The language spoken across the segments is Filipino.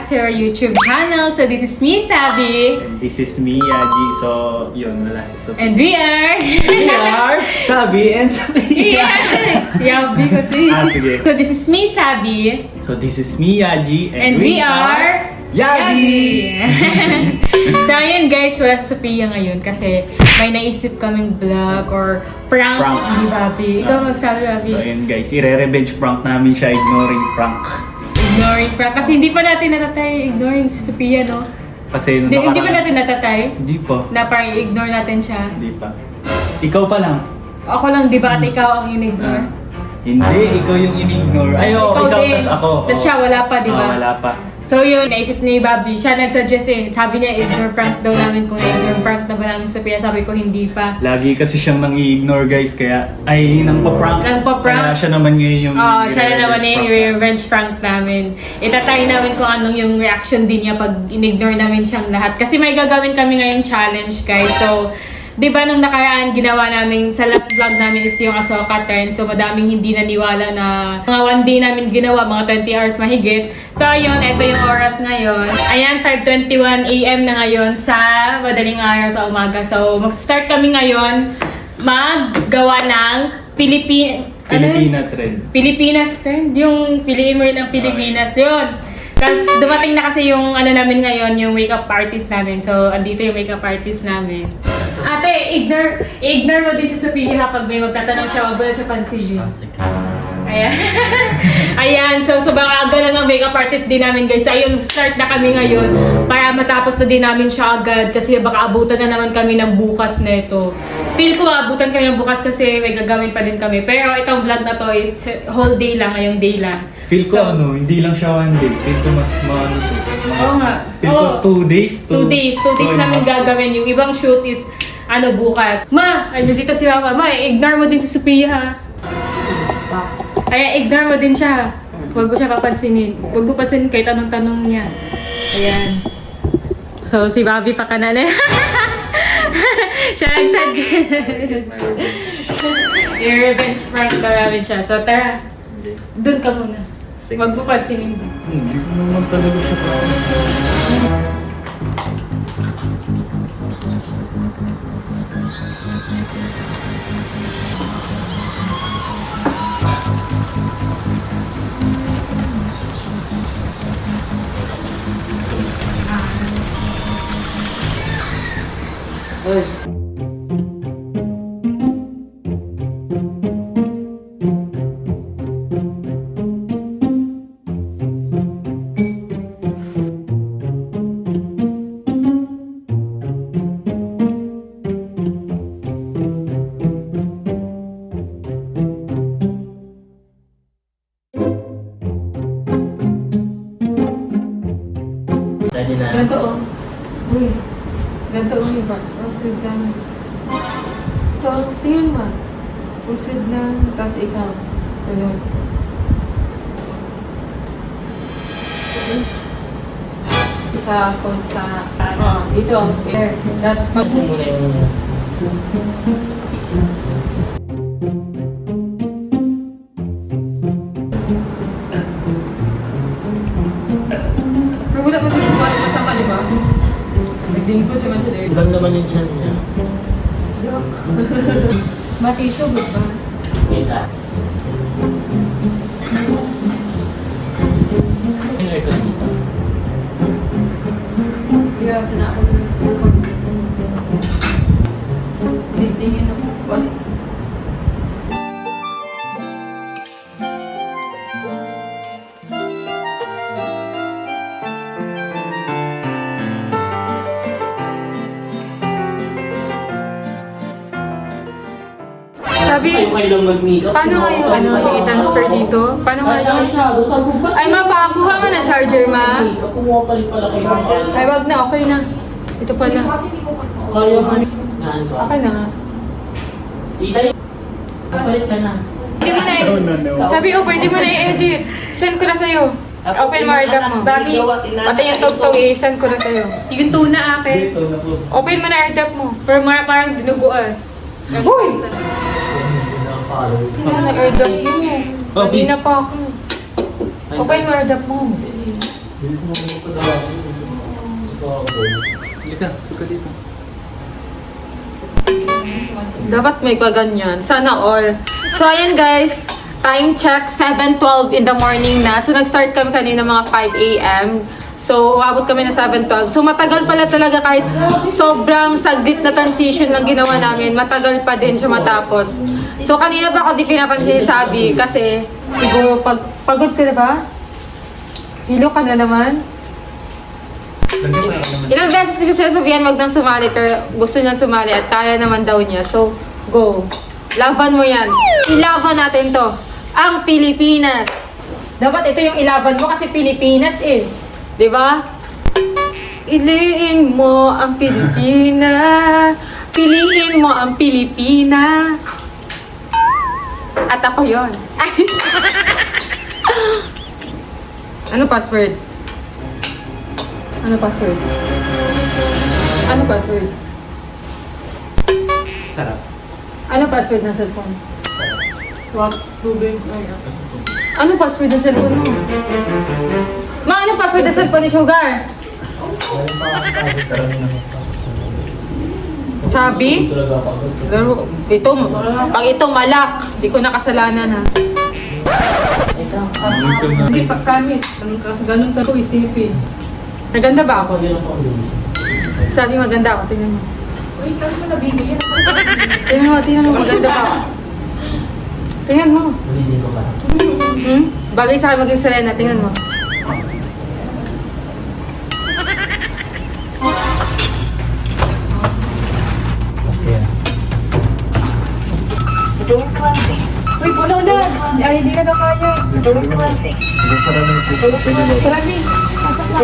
back to our YouTube channel. So this is me, Sabi. And this is me, Yaji. So, yun, wala si Sophie. And we are... Sabi and Sophie. Yabi kasi. Sige. So this is me, Sabi. So, this is me, Yaji. And we are... Yaji! So ayun guys, wala si Sophia ngayon kasi may naisip kaming vlog or prank ni Bobby. Ikaw magsabi, Bobby. So, yun guys, i-revenge prank namin siya, ignoring prank. Ignoring prank. Kasi hindi pa natin natatay ignoring si Sophia, no? Kasi nung Hindi pa natin natatay? Hindi pa. Na parang i-ignore natin siya? Hindi pa. Ikaw pa lang. Ako lang, di ba? At ikaw ang in-ignore? Hindi, ikaw yung in-ignore. Ayo, ikaw din. tas ako. Tas siya, wala pa, di ba? Wala pa. So yun, naisip ni Bobby, siya nag-suggest eh. Sabi niya, ignore prank daw namin kung ignore prank na ba namin sa Sophia. Sabi ko, hindi pa. Lagi kasi siyang nang i-ignore guys, kaya ay nang pa-prank. Nang-pa-prank. Kaya siya naman ngayon yung Siya na naman yung revenge prank namin. Itatry namin kung anong yung reaction din niya pag in-ignore namin siyang lahat. Kasi may gagawin kami ngayong challenge guys. So, di ba nung nakaraan ginawa namin sa last vlog namin is yung Ahsoka turn. So madaming hindi naniwala na mga 1 day namin ginawa, mga 20 hours mahigit. So ayun, ito yung oras ngayon. Ayan, 5:21 AM na ngayon sa madaling araw sa umaga. So mag-start kami ngayon maggawa ng Filipina trend. Pilipinas trend. Yung piliin mo yun ng Pilipinas. Yun. Tapos dumating na kasi yung ano namin ngayon, yung makeup artist namin. So andito yung makeup artist namin. Ate, ignore mo din si Sophia ha pag may magtatanong siya, wag mo na siya pansinin. Ayan. Ayan, so sobrang aga lang ang makeup artist din namin guys. So ayun, start na kami ngayon para matapos na din namin siya agad kasi baka abutan na naman kami ng bukas nito. Feel ko abutan kami ng bukas kasi may gagawin pa din kami. Pero itong vlog na to is whole day lang, ngayong day lang. Feel ko hindi lang siya 1 day. Feel ko mas maano to. Oo nga. Feel ko 2 days. 2 days. 2 days namin gagawin. Yung ibang shoot is bukas. Ma! Ay, dito si Mama. Ma, ignore mo din si Sophia ha. Ay, ignore mo din siya. Huwag mo siya papansinin. Huwag mo pansinin kahit anong-tanong niya. Ayan. So, si Bobby pa kanala. Siya nag-suggest. I-revenge prank ba namin siya. So, tara. Doon ka muna. Huwag mo pansinin. Hindi ko naman talaga siya pa. Ganto oh. Uy. Ganto oh yung box. Usod lang. Ito, tingnan mo. Usod lang, tapos ikaw. Sunod. Sa phone sa... dito. Here. Tapos mag... Pero wala pa siya masama, di ba? Nagdingkot naman siya there. Ilang naman yung chan niya? Matisyo, good ba? Kita. Yung aircon dito. Yeah, sana ako sa tingin ako. What? Sabi, Kayo lang mag-makeup. paano kayo i-transfer dito? Paano kayo? Ay, mapakakuha ka ng charger, ma. Kumuha pa rin pala kayo. Ay, wag na, okay na. Ito pala. Kaya man. Naan ba? Okay na nga. Tita, palit ka na. Pwede mo na Sabi ko, pwede mo na i-edit. Send ko na sa'yo. Open mo ardap mo. Bobby, pati yung tugtog i-send ko na sa'yo. Yung tuna akin. Open mo na ardap mo. Pero parang dinuguan. Uy! Sino na airdrop mo? Hindi na pa ako. Open mo airdrop mo. Bilis mo mo pa daw. Gusto ako. Halika, suka dito. Dapat may kaganyan. Sana all. So, ayan guys. Time check, 7:12 in the morning na. So, nag-start kami kanina mga 5 a.m. So, abot kami na 7:12. So, matagal pala talaga kahit sobrang saglit na transition lang ginawa namin. Matagal pa din siya matapos. So, kanina pa ako di pinapansin si Sabi kasi siguro pagod ka na ba? Hilo ka na naman? Ilang beses ko siya sinasabihan wag nang sumali pero gusto niya sumali at kaya naman daw niya. So, go. Laban mo yan. Ilaban natin to. Ang Pilipinas. Dapat ito yung ilaban mo kasi Pilipinas eh. Diba? Iliin mo ang Pilipina. Piliin mo ang Pilipina. At ako yon. Ano password? Ano password? Ano password? Sarap. Ano password ng cellphone? What? Ano password ng cellphone mo? Ma, ano password ng cellphone ni Sugar? Sabi? Talaga ako. Pero ito, pag ito malak, di ko nakasalanan ha. Hindi, pag-promise. Ganun ka ko isipin. Naganda ba ako? Sabi maganda ako, tingnan mo. Uy, kami mo nabili yan. Tingnan mo, maganda ba ako? Tingnan mo. Hindi ko ba? Bagay sa akin maging Selena, tingnan mo. Uy, puno na! Ay, hindi na daw kaya. Sarap na ito. Marami. Pasok na.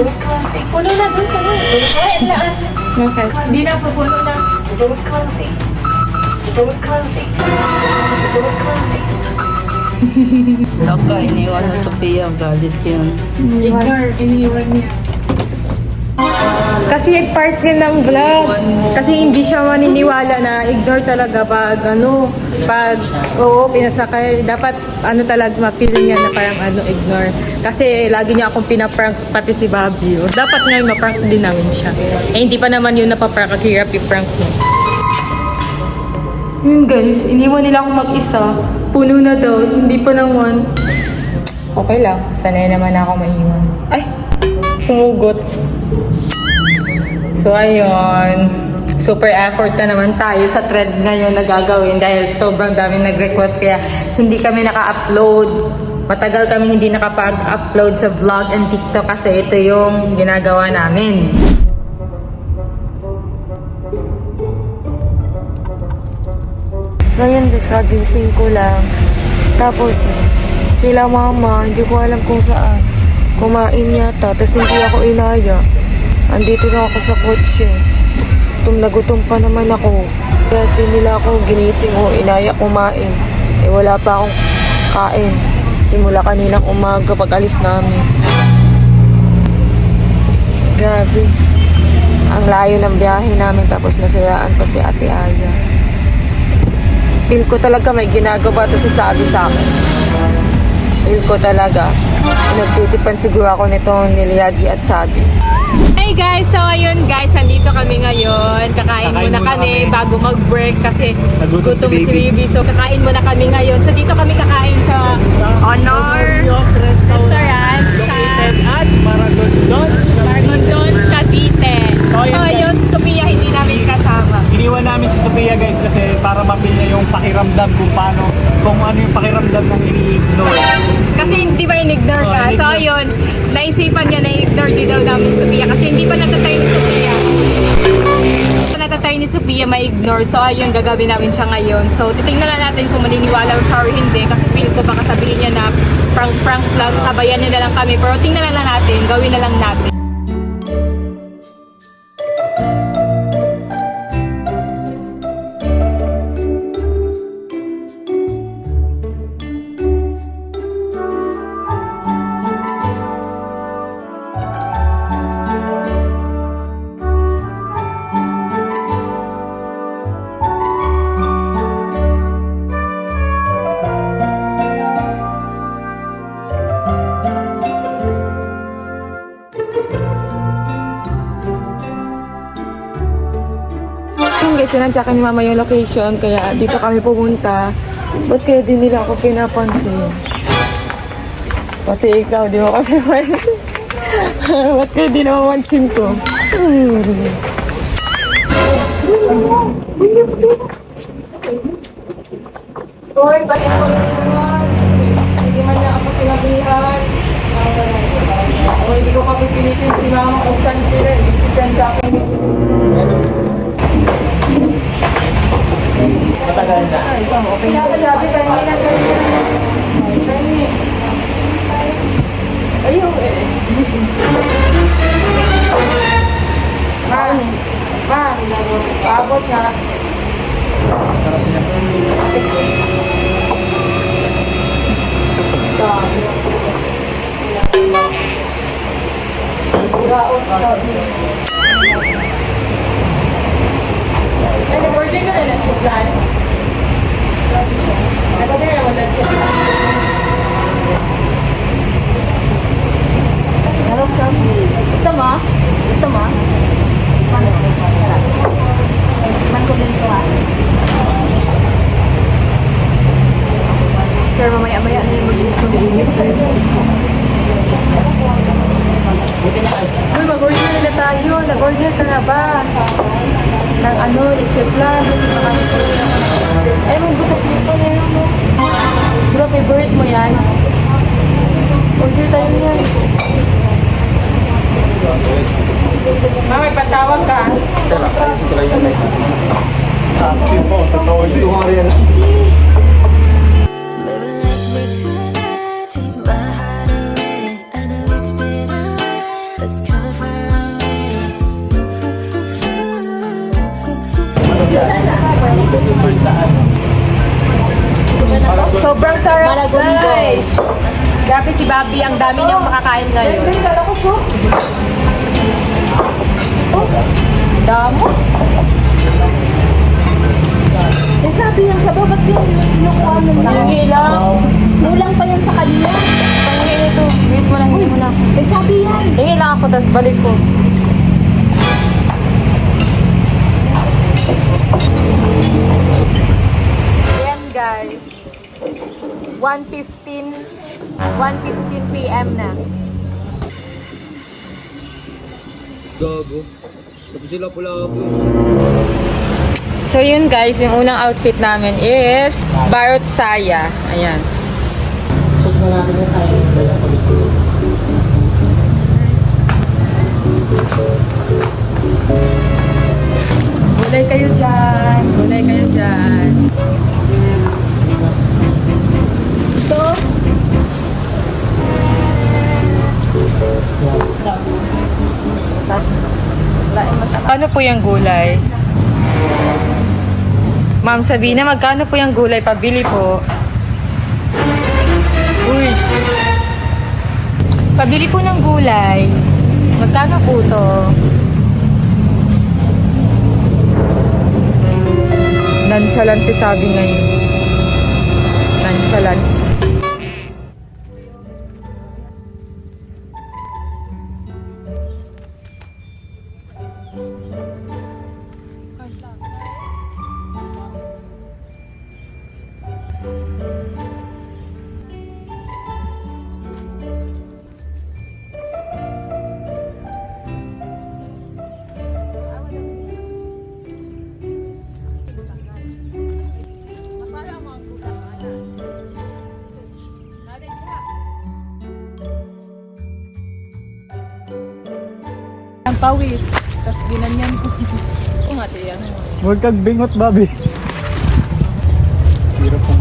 Puno na, doon ka na. Ay, laan. Okay. Hindi na po, puno na. Naka, iniwan mo Sophia, galit yun. Ignore, iniwan niya. Kasi part yun ng vlog. Kasi hindi siya maniniwala na ignore talaga pag oo, pinasakay. Dapat talaga ma-feel niya na parang ignore. Kasi lagi niya akong pinaprank pati si Bobby. Dapat ngayon ma-prank din namin siya. Eh hindi pa naman yun napaprank at hirap i-prank mo. Yun guys, iniwan nila akong mag-isa. Puno na daw, hindi pa naman. Okay lang, sanay naman ako maiwan. Ay, humugot. So ayun, super effort na naman tayo sa thread ngayon na gagawin dahil sobrang dami nag-request kaya hindi kami naka-upload. Matagal kami hindi nakapag-upload sa vlog and TikTok kasi ito yung ginagawa namin. So yun guys, kagising ko lang. Tapos sila mama, hindi ko alam kung saan. Kumain yata, tapos hindi ako inaya. Andito na ako sa kotse. Nagutom pa naman ako. Kaya din nila ako ginising o inaya kumain. Eh wala pa akong kain. Simula kaninang umaga pag alis namin. Grabe. Ang layo ng biyahe namin tapos nasayaan pa si Ate Aya. Feel ko talaga may ginagawa to sasabi sa akin. Feel ko talaga. Nagtitipan siguro ako nito ni Liaji at Sabi. Hey guys! So ayun guys, nandito kami ngayon. Kakain muna kami bago mag-break kasi gutom si Baby. So kakain muna kami ngayon. So dito kami kakain sa Honor Restaurant sa At Maragondon. Maragondon, Cavite. So ayun, si Sophia hindi namin kasama. Iniwan namin si Sophia guys kasi para mapil niya yung pakiramdam kung ano yung pakiramdam ng ini-ignore. Kasi hindi ba in-ignore ka? So ayun, naisipan niya na i-ignore din daw namin si Sophia kasi hindi pa natatay ni Sophia. Natatay ni Sophia ma-ignore. So ayun, gagawin namin siya ngayon. So titingnan na natin kung maniniwala siya or hindi kasi feel ko baka sabihin niya na prank plus, sabayan niya na lang kami. Pero tingnan na lang natin, gawin na lang natin. yun guys, sinan sa akin ni mama yung location, kaya dito kami pumunta. Ba't kaya di nila ako pinapansin? Pati ikaw, di mo kasi pansin. Ba't kaya di naman ko? Hoy, pati ako iniwan. Hindi man na ako sinabihan. O hindi ko kapipilitin si mama kung saan sila. Isisend sa akin. Matagal na. Sabi tayo nila ayun eh. Ma, paabot na. Ano, birthday ka na nag-plan? Ako din naman nag-plan. Gusto mo? Gusto mo? Man ko din ito Sir, mamaya-maya na yung mag-init. Uy, mag-order na tayo. Nag-order ka na ba? Ng ano, plan. Ay, may butok dito na yun mo. Di ba favorite mo yan? Order tayo yan. Ma, may patawag ka. Sobrang sarap, guys. Grabe si Bobby, ang dami niyang makakain ngayon. Damo? Eh sabi yan sa babat yun, kinukuha mo na. Hingi lang. Kulang pa yan sa kanila. Hingi nito. Wait mo lang, hingi mo lang. Eh sabi yan. Hingi lang ako, tapos balik ko. Ayan guys. 1:15 p.m. na. Gago. Pati sila pula ako. So yun guys, yung unang outfit namin is Barot Saya. Ayan. Check na natin yung sign. Dala ko dito. Gulay kayo dyan. Gulay kayo dyan. So, ano po yung gulay? Ma'am Sabina, magkano po yung gulay? Pabili po. Uy. Pabili po ng gulay. Magkano po to? Nonchalant si Sabi ngayon. Nonchalant. Ang pawis. Tapos ginanyan ko. Kung ate yan. Huwag kang bingot, Bobby. Hirap po.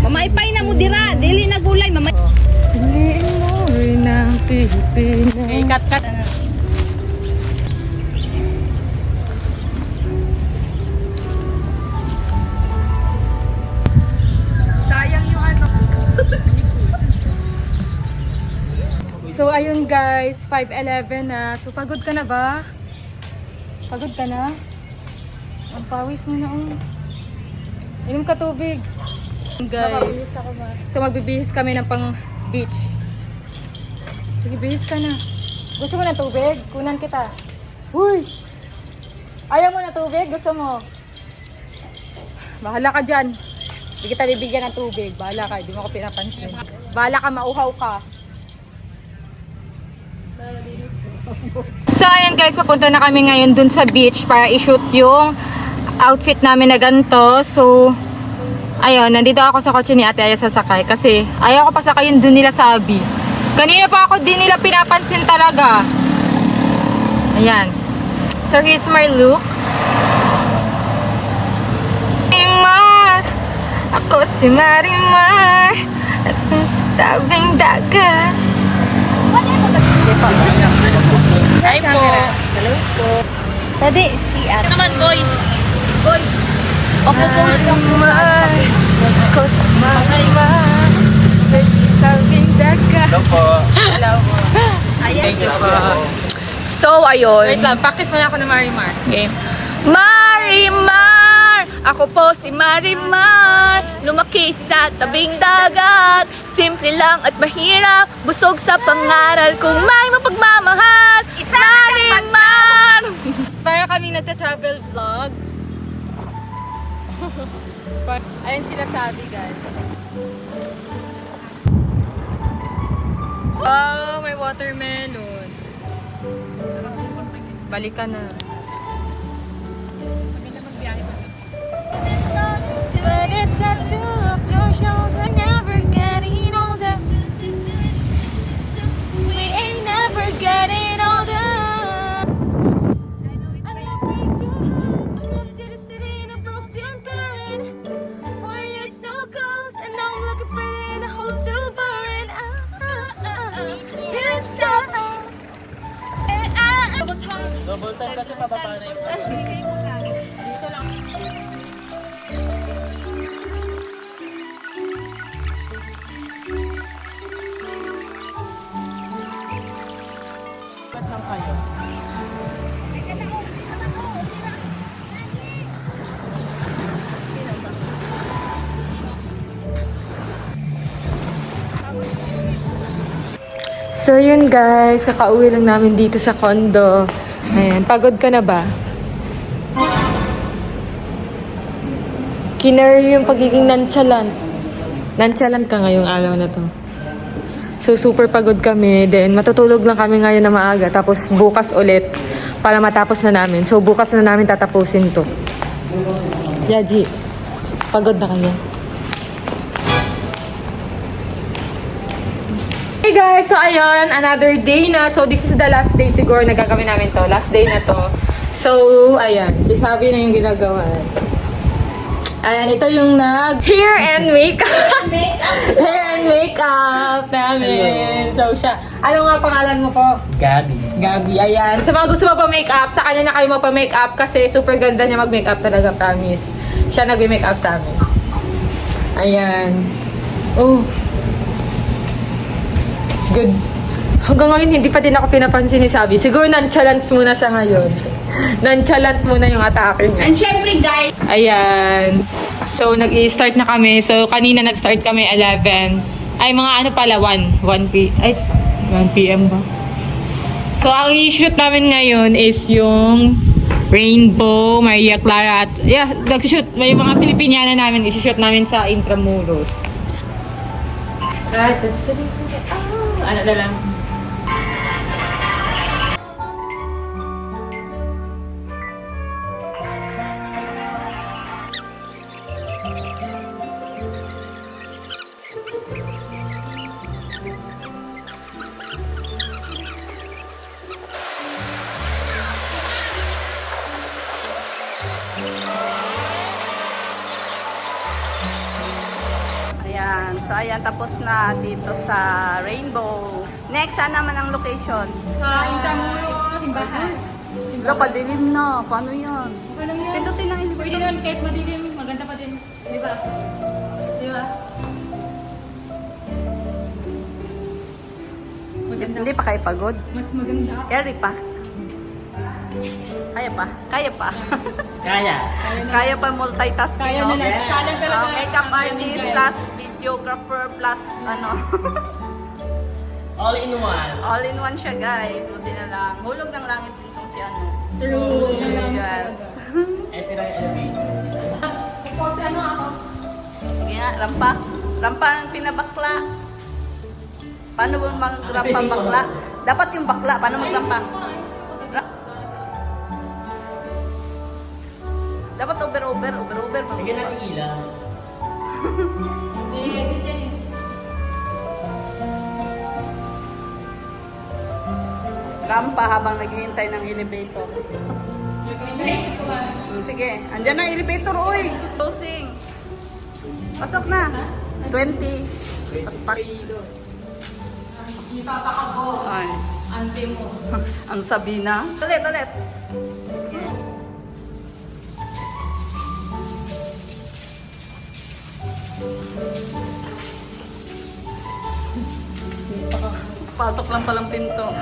Mamaypay na mo dira. Dili na gulay. Piliin mo rin ang Pilipinas. Eh, cut. Sayang yung ano. So, ayun guys, 5:11 na. So, pagod ka na ba? Pagod ka na? Ang pawis mo na, oh. Inom ka tubig. Guys, so magbibihis kami ng pang beach. Sige, bihis ka na. Gusto mo ng tubig? Kunan kita. Uy! Ayaw mo na tubig? Gusto mo? Bahala ka dyan. Hindi kita bibigyan ng tubig. Bahala ka, hindi mo ako pinapansin. Bahala ka, mauhaw ka. So ayan guys, papunta na kami ngayon dun sa beach para i-shoot yung outfit namin na ganito. So, ayun, nandito ako sa kotse ni Ate Aya sasakay kasi ayaw ko pasakayin dun nila sabi. Kanina pa ako din nila pinapansin talaga. Ayan. So here's my look. Marimar, ako si Marimar, at nasa tabing dagat. Hi po. Hello po. Tadi, si Ate. Naman boys. Boys. Ako si Marimar, ako si Marimar, nasa tabing dagat. Hello po. Thank you po. So, ayun. Wait lang, practice muna ako ng Marimar. Game. Marimar! Ako po si Marimar. Lumaki sa tabing dagat. Simple lang at mahirap. Busog sa pangaral. Kung may mapagmamahal. Marimar! Para kami nagta-travel vlog. Ayun sila sabi guys. Wow, may watermelon. Balik ka na. But a tattoo of your shoulder, never getting older. We ain't never getting older. I know it breaks your heart. I love to the city in a broken current. 4 years so cold, and now I'm looking pretty in a hotel bar. And can't stop. And Double time kasi pababa na yung So yun guys, kakauwi lang namin dito sa condo. Ayan, pagod ka na ba? Kinare yung pagiging nonchalant. Nonchalant ka ngayong araw na to. So super pagod kami, then matutulog lang kami ngayon na maaga. Tapos bukas ulit para matapos na namin. So bukas na namin tatapusin to. Yaji, pagod na kayo? Hey guys, so ayun, another day na. So this is the last day siguro na gagawin namin to. Last day na to. So, ayan, si Sabi na yung ginagawa. Ayan, ito yung hair and makeup. Hair and makeup namin. So siya, ano nga pangalan mo po? Gabi. Gabi, ayan. Sa mga gusto mo pa-makeup, sa kanya na kayo magpa-makeup kasi super ganda niya mag-makeup talaga, promise. Siya nag-makeup sa amin. Ayan. Oh. Good. Hanggang ngayon, hindi pa din ako pinapansin ni Sabi. Siguro nonchalant muna siya ngayon. Nonchalant muna yung atake niya. And syempre guys, Ayan. So, nag-i-start na kami. So, kanina nag-start kami 11. Ay, mga ano pala, 1 p.m. ba? So, ang i-shoot namin ngayon is yung Rainbow, Maria Clara at nag-shoot. May mga Filipiniana namin, i-shoot namin sa Intramuros. Ano na lang. ayan. So ayan, tapos na dito sa Rainbow. Next, saan naman ang location? Sa Intramuros, simbahan. Wala, padilim na. Paano yan? Walang yan. Pindutin na yung Pwede naman kahit madilim, maganda pa din. Di ba? Di ba? Maganda. Hindi pa kayo pagod? Mas maganda. Carry pa. Kaya pa. Kaya pa. Kaya. Kaya pa multitasking, Kaya no? na lang. Challenge talaga. Makeup artist plus videographer plus ano. All in one. All in one siya, guys. Buti na lang. Hulog ng langit din tong si ano. True. Yes. Eh, sila yung elevator. Ikaw si ano? rampa. Rampa ang pinabakla. Paano mag-rampa bakla? Dapat yung bakla. Paano mag-rampa? Dapat over. Lagyan natin ilaw. Rampa habang naghihintay ng elevator. Sige, andyan na elevator, uy! Closing. Pasok na. 20. Ay. Ante mo. Ang Sabina. Ulit. Pasok lang palang pinto.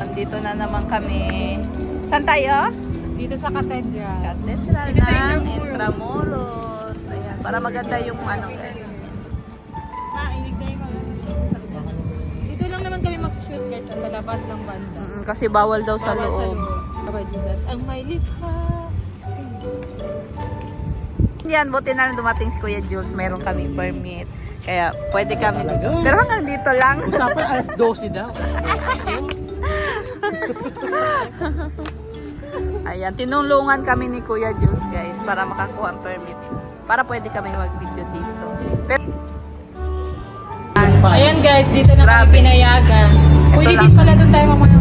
Andito na naman kami. Saan tayo? Dito sa cathedral. Cathedral Dito sa ng Intramuros. Intramuros. Ayan, para maganda yung ano guys. Dito lang naman kami mag-shoot guys sa labas ng banda. Kasi bawal daw sa loob. Okay, Jesus. Ang may likha. Yan, buti na lang dumating si Kuya Jules. Meron kami permit. Kaya pwede kami dito. Pero hanggang dito lang. Usapan alas 12 daw. Ayan, tinulungan kami ni Kuya Jules guys para makakuha ang permit. Para pwede kami mag-video dito. Pero, Ayan guys, dito na Grabe. kami pinayagan. Pwede Ito din lang. pala doon tayo mamaya.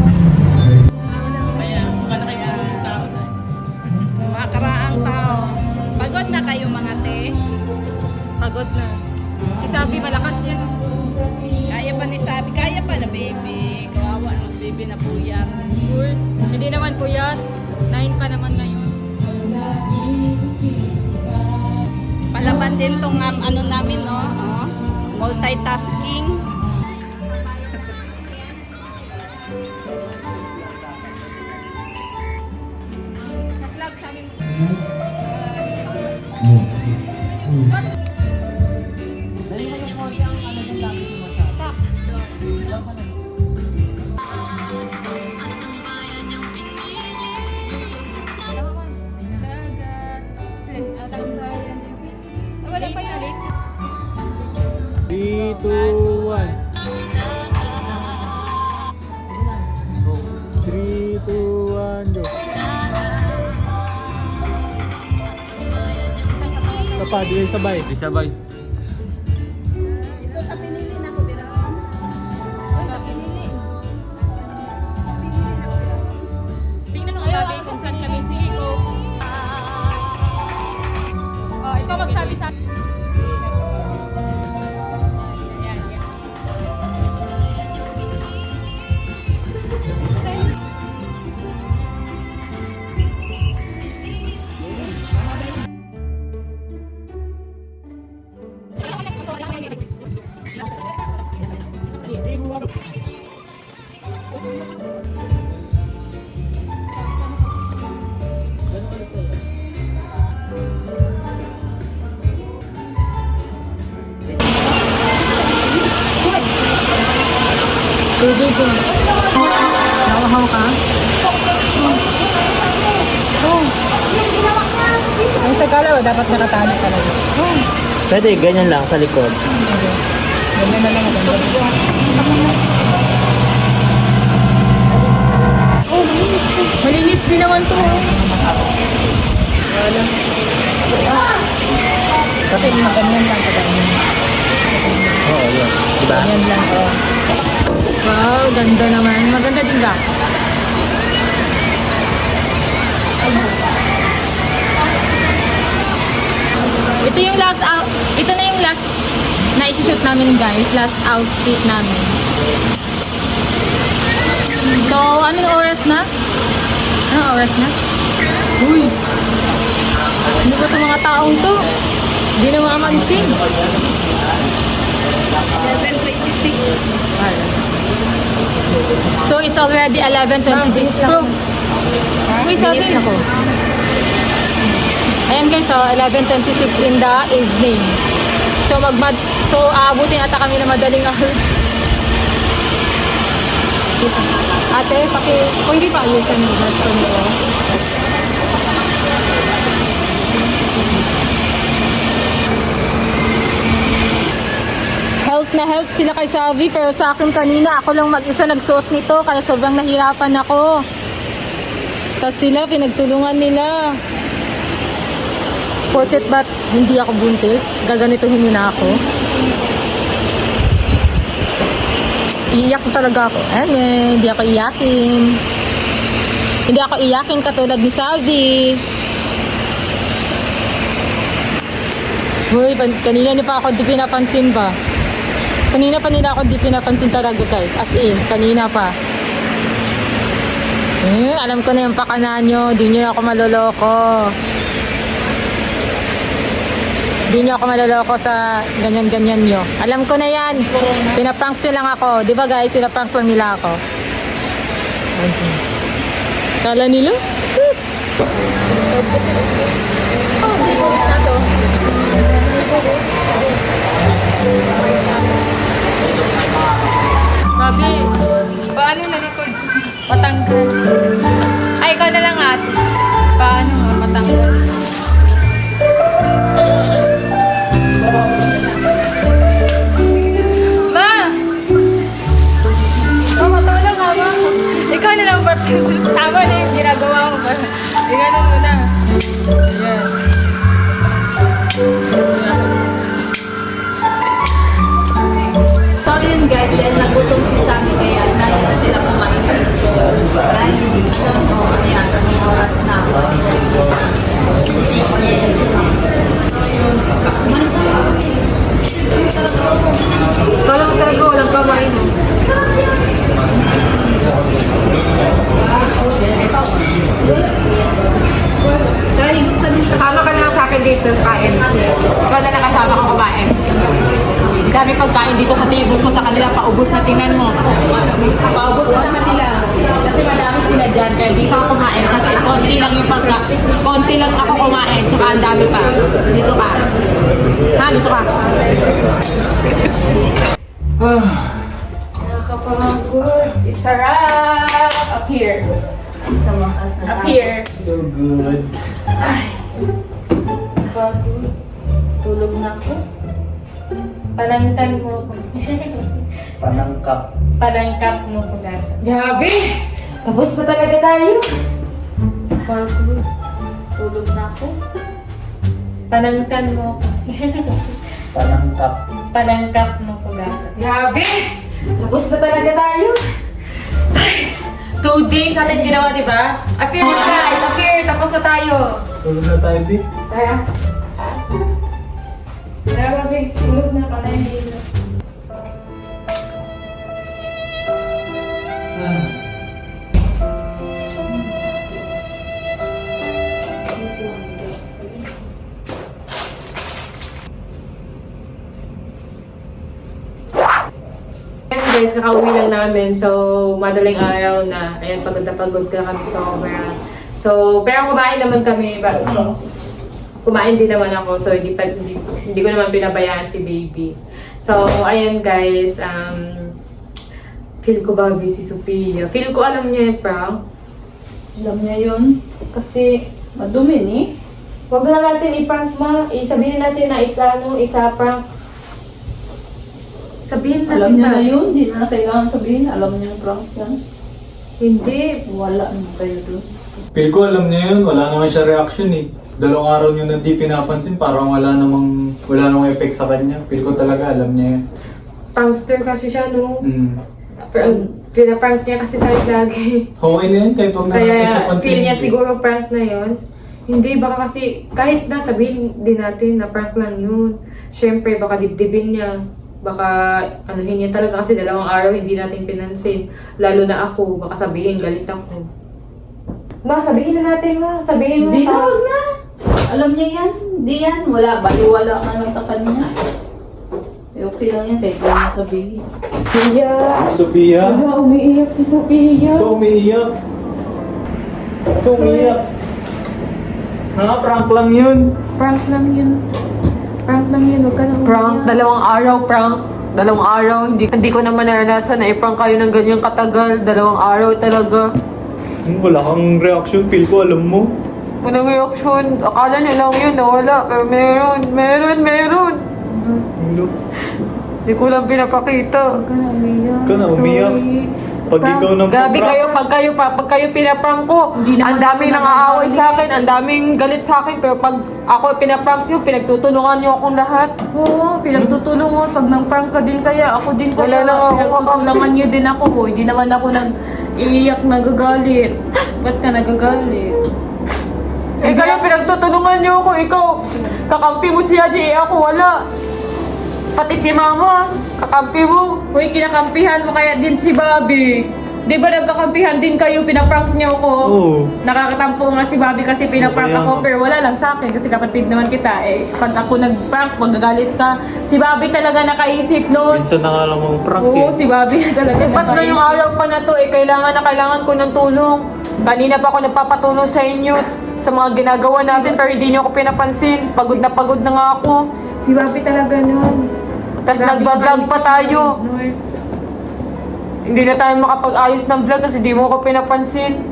mga karaang tao. Pagod na kayo mga te. Pagod na. Si Sabi malakas yan. Kaya pa ni Sabi. Kaya pa na baby. Kawawa ng baby na puyat. Uy, hindi naman po yan. 9 pa naman ngayon. Palaban din tong ano namin, no? Oh, multitasking. Sa vlog sabi mo. Wala pa yun ulit. 3, 2, 1. 3, 2, 1, go. Papa, di kayo sabay. Di sabay. Tingnan mo sabi kung saan kami. Sige ko. Oh, ikaw magsabi sa akin. Tubig ko. Nawahaw ka? Ang sagala, dapat nakatali talaga. Pwede, ganyan lang sa likod. Ganyan na lang ako. Malinis din naman to. Wala. Kasi ganyan lang ka Oo, yun. Diba? Ganyan lang, oh. Wow, ganda naman. Maganda din ba? Ito yung last out. Ito na yung last na i-shoot namin guys. Last outfit namin. So, anong oras na? Anong oras na? Uy! Ano ba itong mga taong to? Hindi na makamansin. 11:26. So, it's already 11:26. Proof. Uy, sabi. Ayan guys, so 11:26 in the evening. So, aabutin ata kami na madaling araw. Ate, pwede pa ayusin mo na ito. na help sila kay Savi, pero sa akin kanina ako lang mag-isa nagsuot nito kaya sobrang nahirapan ako. Tapos sila, pinagtulungan nila. Porket ba't hindi ako buntis, gaganituhin nila ako. Iiyak talaga ako. Hindi ako iyakin. Hindi ako iyakin katulad ni Savi. Uy, kanina niya pa ako di pinapansin ba? Kanina pa nila ako di pinapansin talaga guys. As in, kanina pa. Alam ko na yung pakana nyo. Di nyo ako maloloko. Di nyo ako maloloko sa ganyan-ganyan nyo. Alam ko na yan. Pinaprank nyo lang ako. Di ba guys? Pinaprank lang nila ako. Kala nila? Sus! Babi, paano na likod? Matanggal. Ay, ikaw na lang ate. Paano matanggal? Ma! Mama, tulong ka ba? Ikaw na lang ba? Tama na yung ginagawa mo ba? Ikaw na muna. Ayan. So yun guys, dahil nagutom si Sammy kaya na sila kumain dito. Ay, alam mo, ayan, anong oras na ako. Kala mo talaga walang kamay mo. Kasama ka na lang sa akin dito kain. Ikaw na lang kasama ko kumain. Dami pagkain dito sa table ko sa kanila. Paubos na, tingnan mo. Paubos na sa kanila. Kasi madami sila dyan. Kaya dito ako kumain. Kasi konti lang yung konti lang ako kumain. Tsaka ang dami pa. Dito ka. Ha? Dito ka. Nakakapangagod. It's a wrap. Up here. Sa wakas na Up here. So good. Pagod. tulog na ako. Panangkan mo ko. Panangkap. Panangkap mo ko gata. Grabe! Tapos na talaga tayo. Pagod. Tulog na ako. Panangkan mo ko. Panangkap. Panangkap mo ko gata. Grabe! Tapos na talaga tayo. 2 days natin ginawa, di ba? Appear na guys! Appear! Tapos na tayo. Tulog na tayo, Bi. Tara. Tara, babe. Tulog na pala yung dito. Guys, kakauwi lang namin. So, madaling araw na. Ayan, pagod na pagod ka kami sobra. So, pero kumain naman kami. Kumain din naman ako. So, hindi ko naman pinabayaan si baby. So, ayan guys. Feel ko babi si Sophia. Feel ko alam niya yung prank. Alam niya yun. Kasi, Madumi ni. wag na natin i-prank ma. Sabihin natin na it's a prank. Sabihin natin Alam niya ba? na yun. Di na kailangan sabihin. Alam niya yung prank yan. Hindi. Wala naman kayo doon. Feel ko alam niya yun, wala naman siya reaction eh. 2 araw niyo na di pinapansin, parang wala namang effect sa kanya. Feel ko talaga alam niya yun. Prankster kasi siya, no? Mm. Pinaprank niya kasi tayo lagi. Okay na yun, kahit huwag na natin siya Kaya pansinin. feel niya siguro prank na yun. Hindi, baka kasi kahit na sabihin din natin na prank lang yun. Siyempre, baka dibdibin niya. Baka anuhin niya talaga kasi 2 araw hindi natin pinansin. Lalo na ako, baka sabihin galit ako. Ma, sabihin na natin ma. Sabihin mo. Di na, wag na. Alam niya yan. Di yan. Wala. Baliwala ka lang sa kanya. Okay lang yan. Kahit wala na sabihin. Sophia. Sophia? Wala, umiiyak si Sophia. Ikaw umiiyak. Ikaw umiiyak. Prank lang yun. Prank lang yun. Prank lang yun. Huwag ka na umiiyak. Prank, 2 araw prank. 2 araw, hindi ko naman naranasan na i-prank kayo ng ganyang katagal. 2 araw talaga. Wala kang reaction, feel ko alam mo. Walang reaksyon. Akala niyo lang yun, nawala. Pero meron. Ano? Hindi ko lang pinapakita. Huwag ka na umiyak. Ikaw na umiyak. Pag ikaw nang Grabe kayo, pag kayo pinaprank ko, Hindi naman ang daming ako nang-aaway nagagalit. sa akin, ang daming galit sa akin, pero pag ako pinaprank nyo, pinagtutulungan nyo akong lahat. Oo, pinagtutulungan. Pag nang-prank ka din kaya, ako din Wala kaya. lang ako Pinagtutulungan niyo din ako. Hindi naman ako nag-iiyak, nagagalit. Ba't ka nagagalit? Eh kayo pinagtutulungan nyo ako, ikaw, kakampi mo si Haji, ako wala. Pati si Mama, kakampi mo. Uy, kinakampihan mo kaya din si Bobby. Di ba nagkakampihan din kayo, pinaprank niyo ako? Oo. Nakakatampo nga si Bobby kasi pinaprank Kaya ako, nga. pero wala lang sa akin kasi kapatid naman kita. Eh, pag ako nag-prank, magagalit ka. Si Bobby talaga nakaisip noon. Minsan na nga lang mong prank Oo, eh. si Bobby talaga Ba't na yung araw pa na to, kailangan ko ng tulong. Kanina pa ako nagpapatulong sa inyo sa mga ginagawa natin, pero hindi niyo ako pinapansin. Pagod na nga ako. Si Bobby talaga noon. Tapos Grabe nagbablog ka pa ba, tayo. Hindi na tayo makapag-ayos ng vlog kasi di mo ko pinapansin.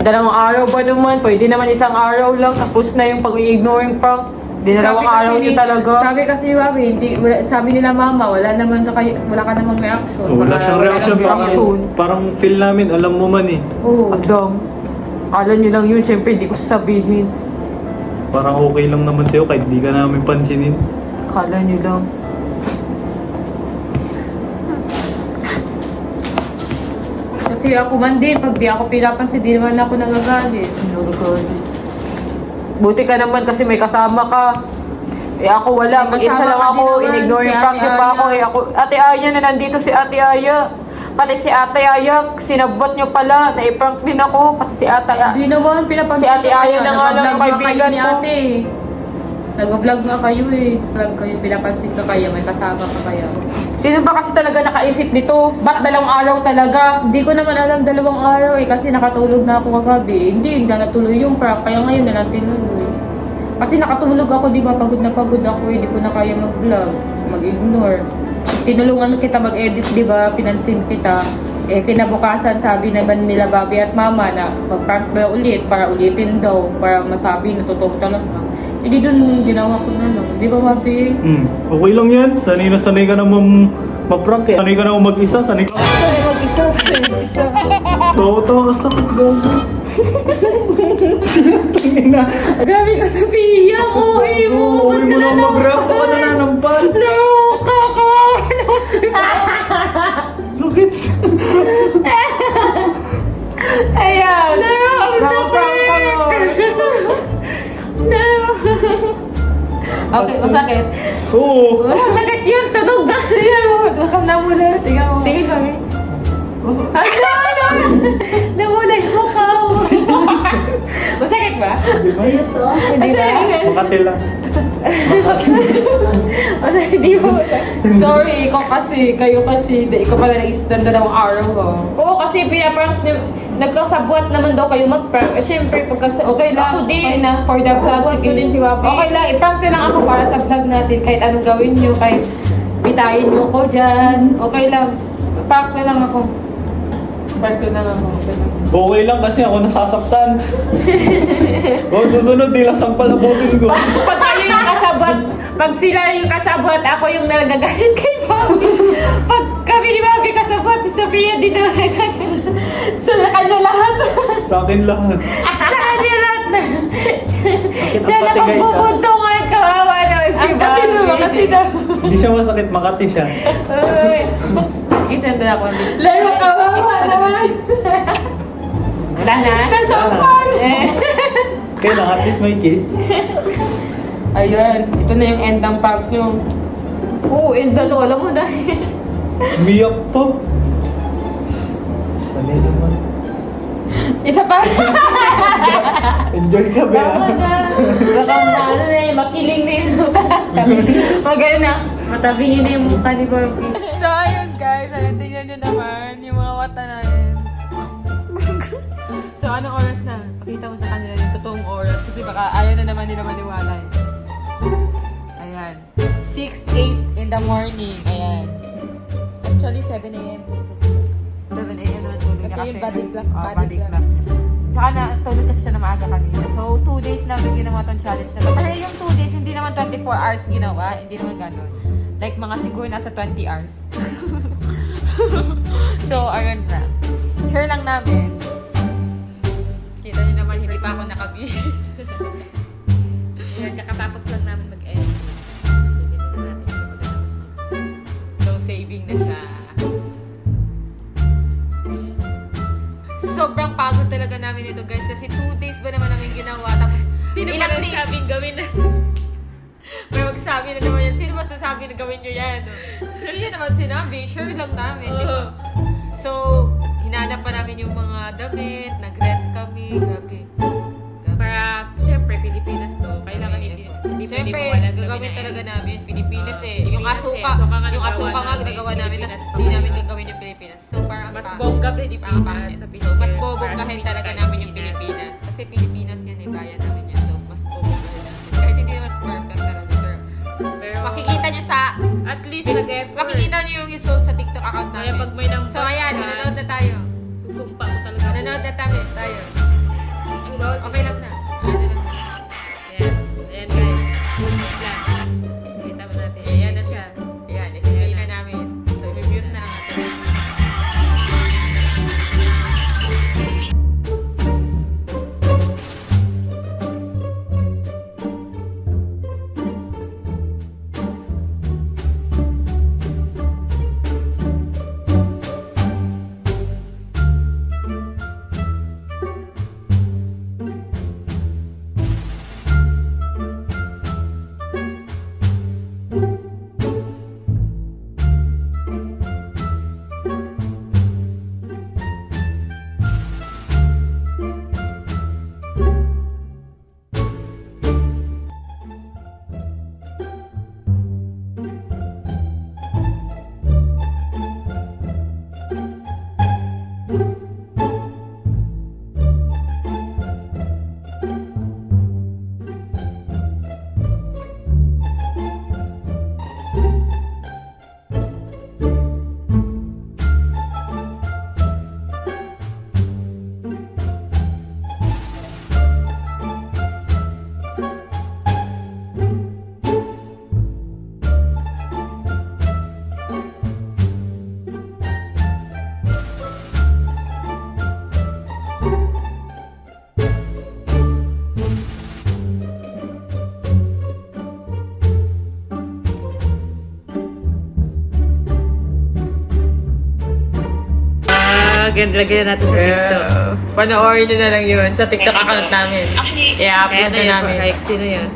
2 araw ba naman? Pwede naman 1 araw lang. Tapos na yung pag-i-ignore yung prank. 2 araw niyo talaga. Sabi kasi Bobby, sabi nila mama, wala ka namang reaction. Wala siyang reaction. Parang feel namin, alam mo man eh. Oo. Adam, akala niyo lang yun. Siyempre, hindi ko sasabihin. Parang okay lang naman sa'yo kahit di ka namin pansinin. Akala niyo lang. Kasi ako man din, pag di ako pinapansin, di naman ako nagagalit. Buti ka naman kasi may kasama ka. Eh ako wala, May mag-isa kasama lang ka ako, din naman, in-ignore si yung prank Ate niyo pa Aya. ako. Eh ako, Ate Aya na nandito si Ate Aya. Pati si Ate Aya, sinabot niyo pala, na-prank din ako. Pati si Ate Aya. Di naman, pinapansin Si Ate ko Aya kayo. na nga lang yung Nag-vlog nga kaibigan kayo ni ko. ate. Nag-vlog nga kayo eh. Vlog kayo, pinapansin ka kaya, may kasama ka kaya. Sino ba kasi talaga nakaisip nito? Ba't 2 araw talaga? Hindi ko naman alam 2 araw eh, kasi nakatulog na ako kagabi. Hindi na natuloy yung prank, kaya ngayon na lang tinuloy. Kasi nakatulog ako, di ba? Pagod na pagod ako, hindi ko na kaya mag-vlog, mag-ignore. Tinulungan kita mag-edit, di ba? Pinansin kita. Eh, kinabukasan, sabi naman nila Bobby at Mama na mag-prank na ulit para ulitin daw, para masabi na totoo talaga. Hindi dun ginawa ko na lang. Di ba, Bobby? Okay lang yan. Sanay na sanay ka na ma-prank eh. Sanay ka na mag-isa, sanay ka. Isa. Tawa-tawa ka sakit gago. Grabe ka sa piya mo, eh mo. Uwi mo lang mag-react ka na nanampal. Sakit. Ayan! Ang Nakaprank pa nun. Okay, masakit. Oo. Sakit yun, tunog na. Lakam na muna. Tingnan mo. Tingin kami. Namula yung mukha mo. Masakit ba? Sa'yo to. Hindi ba? Makati lang. Hindi mo. Sorry, ikaw kasi, kayo kasi, ikaw pala nag-isip ng 2 araw ko. Oo, kasi pinaprank niyo. Nagkasabwat naman daw kayo mag-prank. Eh, syempre, Okay lang, ako din. okay na, for the vlog, Sabwat ko din si Wapi. Okay lang, i-prank nyo lang ako para sa vlog natin, kahit anong gawin nyo, kahit bitayin nyo ako dyan, okay lang. Prank nyo lang ako. Prank nyo lang ako, okay lang. Okay lang kasi ako nasasaktan. Susunod, di lang sampal abutin ko. Pag kayo yung kasabwat, pag sila yung kasabwat, ako yung nagagalit kay Bobby. Pag kami ni Bobby kasabwat, si Sophia din na nagagalit. Sa kanya lahat. Sa akin lahat. Sa kanya lahat na. Siya na Pati guys, pagbubuntungan, kawawa naman si Bobby. Makatino. Hindi siya masakit, Makati siya. Uy. Isang na ako. Laro kawawa naman. Wala na? Nasampal. Kaya lang, at least may kiss. Ayan, ito na yung end ng prank nyo. Oo, end na to, alam mo na. Umiyak pa. Sanay naman. Isa pa. Enjoy ka ba? Baka ano na yun, makiling na yun. Magano na. Matabingin na yung mukha ni Barbie. So, ayun guys, tingnan nyo naman yung mga mata namin. So, anong oras na? Pakita mo sa kanila yung totoong oras kasi baka ayaw na naman nila maniwala eh. Ayan. 6:08 in the morning. Ayan. Actually, 7 a.m. 7 a.m. na tulog Kasi yung body clock, Oh, body body clock. clock. Tsaka na, tulog kasi siya na maaga kanina. So, 2 days namin ginawa tong challenge na to. Pero yung 2 days, hindi naman 24 hours ginawa. Hindi naman ganun. Like mga siguro nasa 20 hours. So, ayun na. Share lang namin. Kita niyo naman, hindi pa ako nakabihis. Yan, kakatapos lang namin mag-edit. Hindi na natin siya pagkatapos mag-save. So, saving na siya. Sobrang pagod talaga namin ito, guys. Kasi 2 days ba naman namin ginawa. Tapos, Sino ilang ba days? sabing gawin natin? May magsasabi na naman yan. Sino ba sasabi na gawin nyo yan? Hindi nyo naman sinabi. Share lang namin, di ba? So, hinanap pa namin yung mga damit. Nag-rent kami. Grabe. Para, siyempre, Pilipinas to. Kailangan hindi Siyempre, pwede mawalan gagawin talaga namin. Pilipinas eh. Yung Pilipinas asuka. eh. Asuka nga Yung nagawa asuka nga namin. nagawa namin. Tapos, Pilipinas hindi pa namin kayo. gagawin yung Pilipinas. So, parang Mas pangit. bongga Pilipinas Pangit. sa So, Pilipinas. mas Para bobonggahin sa talaga namin yung Pilipinas. Kasi Pilipinas yan eh. Bayan namin yan. So, mas bobonggahin natin. Kahit hindi naman perfect talaga. Pero, Makikita nyo sa at least nag-effort. makikita nyo yung result sa TikTok account Kaya namin. pag may nang So, ayan, nanonood na tayo. susumpa mo talaga. Nanonood na tayo. Ang bawal. Okay lang na. Ano lang na. Ayan. Ayan guys. Wait lang. Kita mo natin. Ayan na siya. Ayan, i-play na namin. So, i-mute na lang natin. Lagyan na natin sa TikTok. Panoorin nyo na lang yun sa TikTok account namin. I-upload na namin. Sino yun?